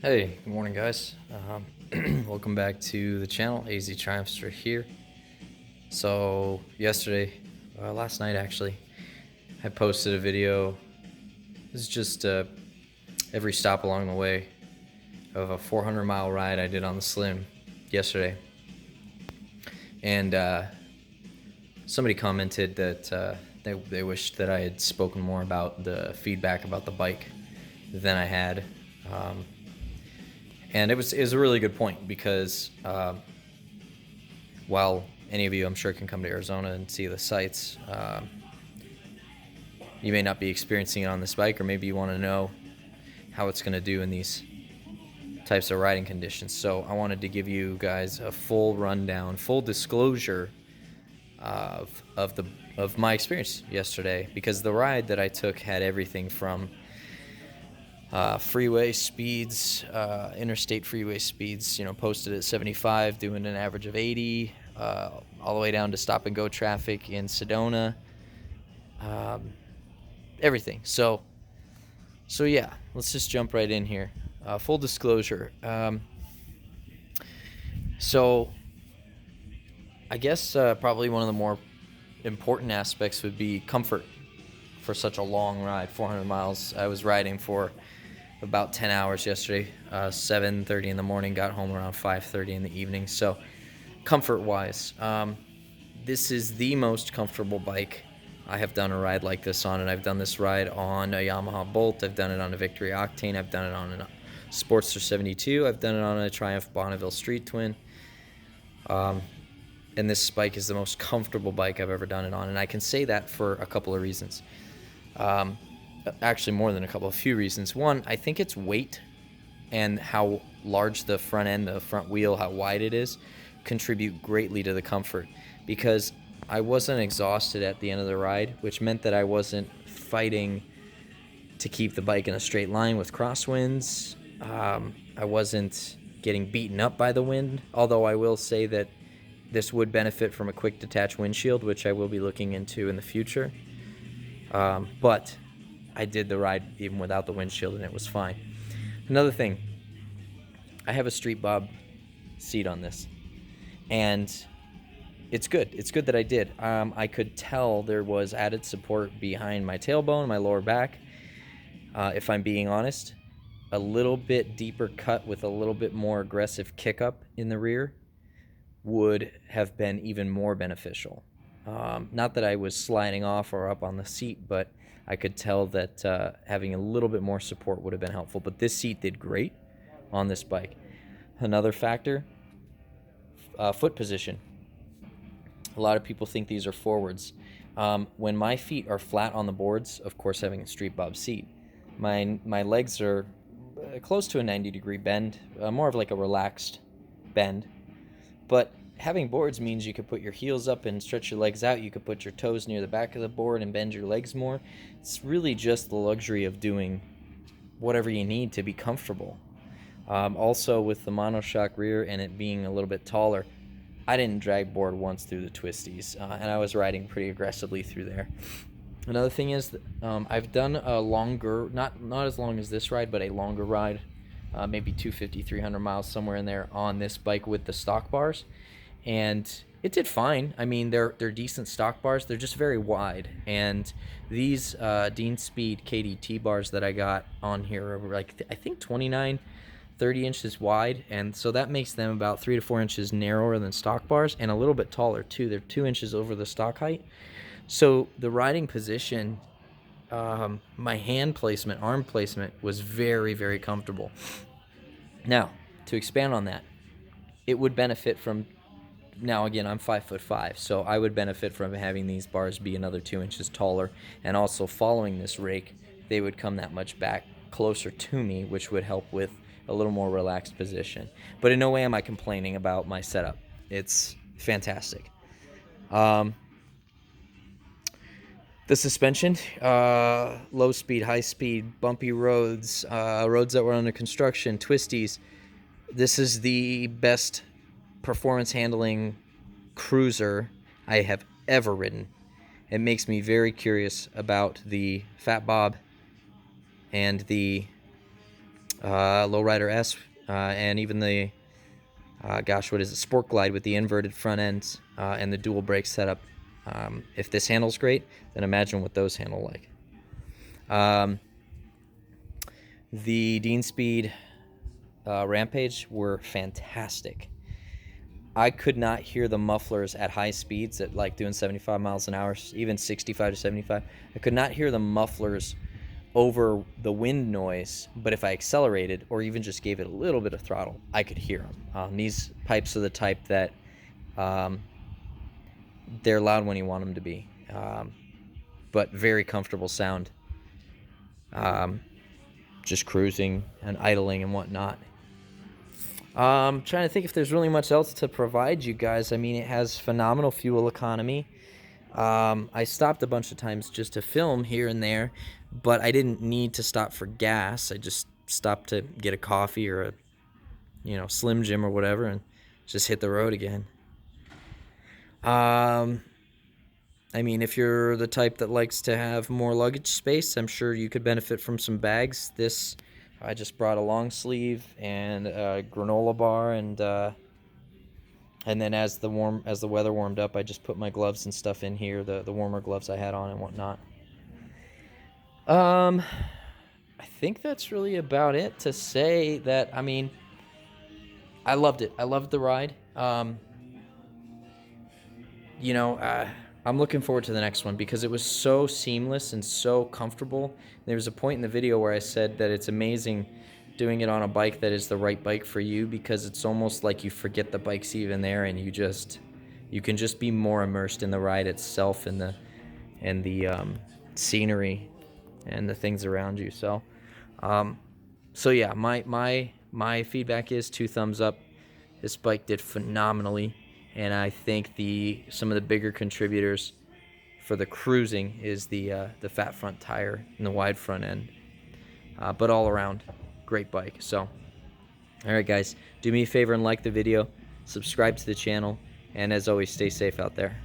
Hey, good morning, guys. Welcome back to the channel. AZ Triumphster here. So, last night actually, I posted a video. This is just every stop along the way of a 400-mile ride I did on the Slim yesterday. And somebody commented that they wished that I had spoken more about the feedback about the bike than I had. And it was a really good point because while any of you, I'm sure, can come to Arizona and see the sights, you may not be experiencing it on this bike, or maybe you want to know how it's going to do in these types of riding conditions. So I wanted to give you guys a full rundown, full disclosure of my experience yesterday, because the ride that I took had everything from freeway speeds, interstate freeway speeds, posted at 75, doing an average of 80, all the way down to stop and go traffic in Sedona, everything. So yeah, let's just jump right in here. Full disclosure. So I guess probably one of the more important aspects would be comfort for such a long ride, 400 miles. I was riding for about 10 hours yesterday, 7:30 in the morning, got home around 5:30 in the evening. So comfort-wise, this is the most comfortable bike I have done a ride like this on, and I've done this ride on a Yamaha Bolt, I've done it on a Victory Octane, I've done it on a Sportster 72, I've done it on a Triumph Bonneville Street Twin, and this bike is the most comfortable bike I've ever done it on, and I can say that for a couple of reasons. Actually, more than a few reasons. One, I think its weight and how large the front end, the front wheel, how wide it is, contribute greatly to the comfort, because I wasn't exhausted at the end of the ride, which meant that I wasn't fighting to keep the bike in a straight line with crosswinds. I wasn't getting beaten up by the wind, although I will say that this would benefit from a quick detach windshield, which I will be looking into in the future. But I did the ride even without the windshield, and it was fine. Another thing, I have a Street Bob seat on this, and it's good. It's good that I did. I could tell there was added support behind my tailbone, my lower back. If I'm being honest, a little bit deeper cut with a little bit more aggressive kick up in the rear would have been even more beneficial. Not that I was sliding off or up on the seat, but I could tell that having a little bit more support would have been helpful. But this seat did great on this bike. Another factor, foot position. A lot of people think these are forwards. When my feet are flat on the boards, of course having a Street Bob seat, my legs are close to a 90-degree bend, more of like a relaxed bend. But having boards means you could put your heels up and stretch your legs out. You could put your toes near the back of the board and bend your legs more. It's really just the luxury of doing whatever you need to be comfortable. Also, with the monoshock rear and it being a little bit taller, I didn't drag board once through the twisties, and I was riding pretty aggressively through there. Another thing is that I've done a longer, not as long as this ride, but a longer ride, maybe 250, 300 miles, somewhere in there, on this bike with the stock bars, and it did fine. I mean, they're decent stock bars. They're just very wide, and these Dean Speed KDT bars that I got on here are like, I think 29, 30 inches wide, and so that makes them about 3 to 4 inches narrower than stock bars, and a little bit taller too. They're 2 inches over the stock height. So the riding position, my hand placement, arm placement, was very, very comfortable. Now, to expand on that, it would benefit from, now again, I'm 5'5", so I would benefit from having these bars be another 2 inches taller, and also following this rake, they would come that much back closer to me, which would help with a little more relaxed position. But in no way am I complaining about my setup. It's fantastic. The suspension, low speed, high speed, bumpy roads, roads that were under construction, twisties. This is the best performance handling cruiser I have ever ridden. It makes me very curious about the Fat Bob and the Lowrider S, and even the gosh, what is it? Sport Glide with the inverted front ends and the dual brake setup. If this handles great, then imagine what those handle like. The Dean Speed Rampage were fantastic. I could not hear the mufflers at high speeds at like doing 75 miles an hour, even 65 to 75. I could not hear the mufflers over the wind noise, but if I accelerated or even just gave it a little bit of throttle, I could hear them. These pipes are the type that they're loud when you want them to be, but very comfortable sound. Just cruising and idling and whatnot. Trying to think if there's really much else to provide you guys. I mean, it has phenomenal fuel economy. I stopped a bunch of times just to film here and there, but I didn't need to stop for gas. I just stopped to get a coffee or a Slim Jim or whatever and just hit the road again. I mean, if you're the type that likes to have more luggage space, I'm sure you could benefit from some bags. I just brought a long sleeve and a granola bar, and then as the weather warmed up, I just put my gloves and stuff in here, the warmer gloves I had on and whatnot. I think that's really about it to say that. I mean, I loved it. I loved the ride. I'm looking forward to the next one because it was so seamless and so comfortable. There was a point in the video where I said that it's amazing doing it on a bike that is the right bike for you, because it's almost like you forget the bike's even there and you can just be more immersed in the ride itself and the scenery and the things around you. So yeah, my feedback is 2 thumbs up. This bike did phenomenally. And I think some of the bigger contributors for the cruising is the fat front tire and the wide front end. But all around, great bike. So, all right, guys, do me a favor and like the video, subscribe to the channel, and as always, stay safe out there.